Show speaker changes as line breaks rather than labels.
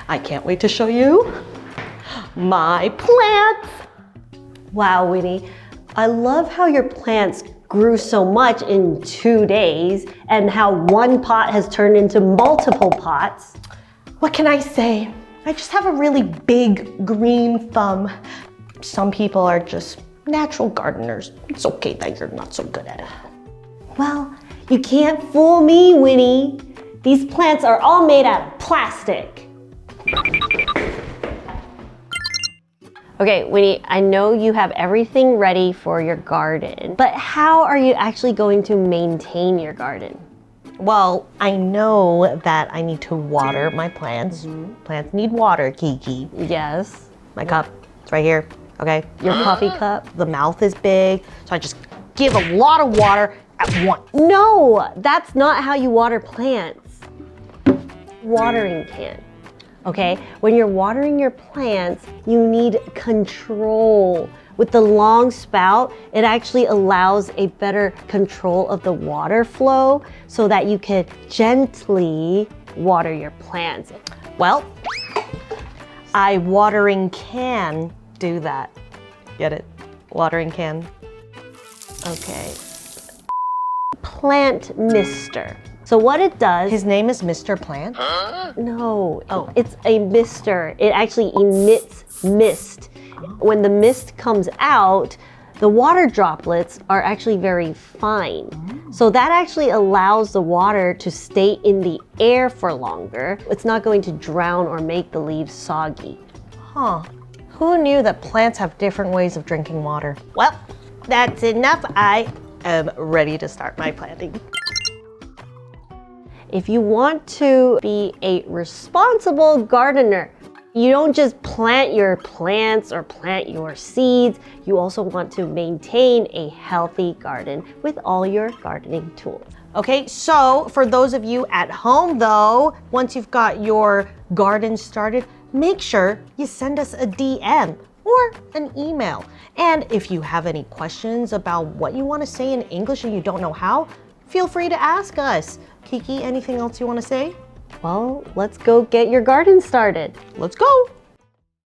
I can't wait to show you my plants. Wow, Winnie, I love how your plants grew so much in 2 days and how one pot has turned into multiple pots. What can I say? I just have a really big green thumb. Some people are just natural gardeners. It's okay that you're not so good at it. Well, you can't fool me, Winnie. These plants are all made out of plastic. Okay, Winnie, I know you have everything ready for your garden, but how are you actually going to maintain your garden? Well, I know that I need to water my plants. Plants need water, Kiki. Yes. My cup, it's right here, okay? Your coffee cup, the mouth is big, so I just give a lot of water at once. No, that's not how you water plants. Watering can. Okay, when you're watering your plants, you need control. With the long spout, it actually allows a better control of the water flow so that you can gently water your plants. Well, a watering can do that. Get it? Watering can. Okay. Plant mister. So what it does... His name is Mr. Plant? No, it's a mister. It actually emits mist. When the mist comes out, the water droplets are actually very fine. So that actually allows the water to stay in the air for longer. It's not going to drown or make the leaves soggy. Huh. Who knew that plants have different ways of drinking water? Well, that's enough. I am ready to start my planting. If you want to be a responsible gardener, you don't just plant your plants or plant your seeds, you also want to maintain a healthy garden with all your gardening tools. Okay, so for those of you at home though, once you've got your garden started, make sure you send us a DM or an email. And if you have any questions about what you want to say in English and you don't know how, feel free to ask us. Kiki, anything else you want to say? Well, let's go get your garden started. Let's go.